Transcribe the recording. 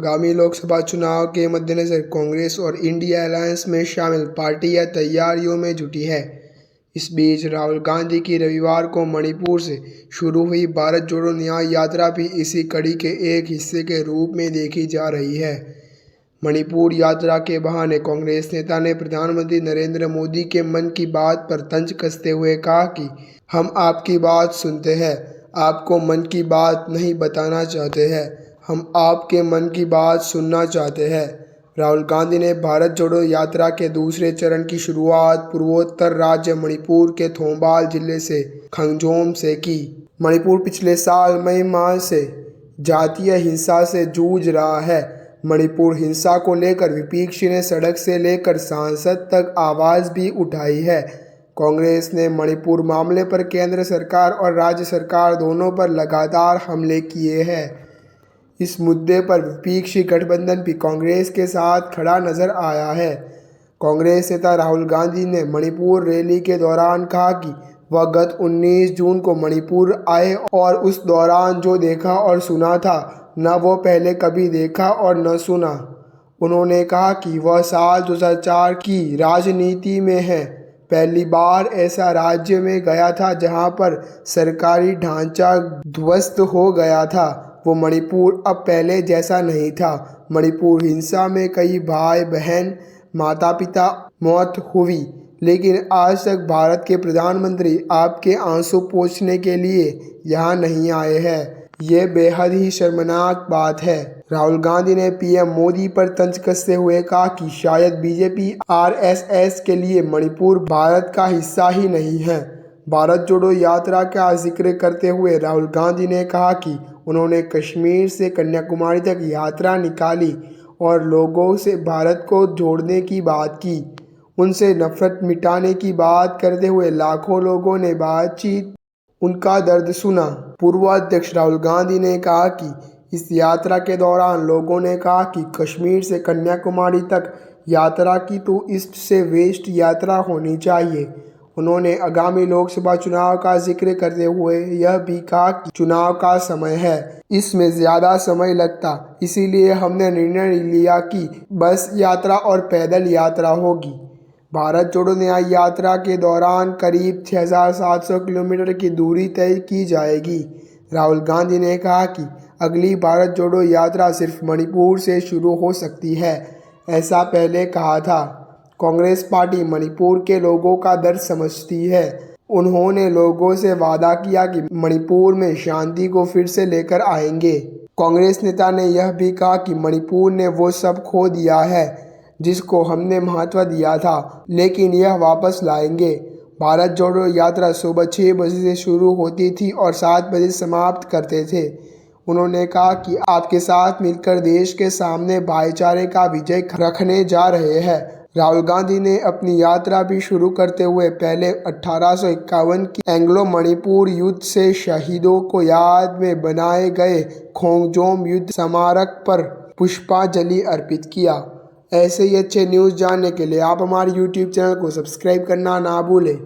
आगामी लोकसभा चुनाव के मद्देनज़र कांग्रेस और इंडिया अलायंस में शामिल पार्टियां तैयारियों में जुटी है। इस बीच राहुल गांधी की रविवार को मणिपुर से शुरू हुई भारत जोड़ो न्याय यात्रा भी इसी कड़ी के एक हिस्से के रूप में देखी जा रही है। मणिपुर यात्रा के बहाने कांग्रेस नेता ने प्रधानमंत्री नरेंद्र मोदी के मन की बात पर तंज कसते हुए कहा कि हम आपकी बात सुनते हैं, आपको मन की बात नहीं बताना चाहते हैं, हम आपके मन की बात सुनना चाहते हैं। राहुल गांधी ने भारत जोड़ो यात्रा के दूसरे चरण की शुरुआत पूर्वोत्तर राज्य मणिपुर के थौबाल जिले से खंगजोम से की। मणिपुर पिछले साल मई माह से जातीय हिंसा से जूझ रहा है। मणिपुर हिंसा को लेकर विपक्ष ने सड़क से लेकर सांसद तक आवाज़ भी उठाई है। कांग्रेस ने मणिपुर मामले पर केंद्र सरकार और राज्य सरकार दोनों पर लगातार हमले किए हैं। इस मुद्दे पर विपक्षी गठबंधन भी कांग्रेस के साथ खड़ा नजर आया है। कांग्रेस नेता राहुल गांधी ने मणिपुर रैली के दौरान कहा कि वह गत 19 जून को मणिपुर आए और उस दौरान जो देखा और सुना था, न वो पहले कभी देखा और न सुना। उन्होंने कहा कि वह साल 2004 की राजनीति में है। पहली बार ऐसा राज्य में गया था जहां पर सरकारी ढांचा ध्वस्त हो गया था। वो मणिपुर अब पहले जैसा नहीं था। मणिपुर हिंसा में कई भाई बहन, माता पिता मौत हुई, लेकिन आज तक भारत के प्रधानमंत्री आपके आंसू पोंछने के लिए यहाँ नहीं आए हैं। ये बेहद ही शर्मनाक बात है। राहुल गांधी ने पीएम मोदी पर तंज कसते हुए कहा कि शायद बीजेपी आरएसएस के लिए मणिपुर भारत का हिस्सा ही नहीं है। भारत जोड़ो यात्रा का जिक्र करते हुए राहुल गांधी ने कहा कि उन्होंने कश्मीर से कन्याकुमारी तक यात्रा निकाली और लोगों से भारत को जोड़ने की बात की। उनसे नफरत मिटाने की बात करते हुए लाखों लोगों ने बातचीत उनका दर्द सुना। पूर्व अध्यक्ष राहुल गांधी ने कहा कि इस यात्रा के दौरान लोगों ने कहा कि कश्मीर से कन्याकुमारी तक यात्रा की तो ईस्ट से वेस्ट यात्रा होनी चाहिए। उन्होंने आगामी लोकसभा चुनाव का जिक्र करते हुए यह भी कहा कि चुनाव का समय है, इसमें ज़्यादा समय लगता, इसीलिए हमने निर्णय लिया कि बस यात्रा और पैदल यात्रा होगी। भारत जोड़ो न्याय यात्रा के दौरान करीब 6,700 किलोमीटर की दूरी तय की जाएगी। राहुल गांधी ने कहा कि अगली भारत जोड़ो यात्रा सिर्फ मणिपुर से शुरू हो सकती है, ऐसा पहले कहा था। कांग्रेस पार्टी मणिपुर के लोगों का दर्द समझती है। उन्होंने लोगों से वादा किया कि मणिपुर में शांति को फिर से लेकर आएंगे। कांग्रेस नेता ने यह भी कहा कि मणिपुर ने वो सब खो दिया है जिसको हमने महत्व दिया था, लेकिन यह वापस लाएंगे। भारत जोड़ो यात्रा सुबह 6 बजे से शुरू होती थी और 7 बजे समाप्त करते थे। उन्होंने कहा कि आपके साथ मिलकर देश के सामने भाईचारे का विजय रखने जा रहे हैं। राहुल गांधी ने अपनी यात्रा भी शुरू करते हुए पहले 1851 की एंग्लो मणिपुर युद्ध से शहीदों को याद में बनाए गए खोंगजोम युद्ध स्मारक पर पुष्पांजलि अर्पित किया। ऐसे ही अच्छे न्यूज़ जानने के लिए आप हमारे YouTube चैनल को सब्सक्राइब करना ना भूलें।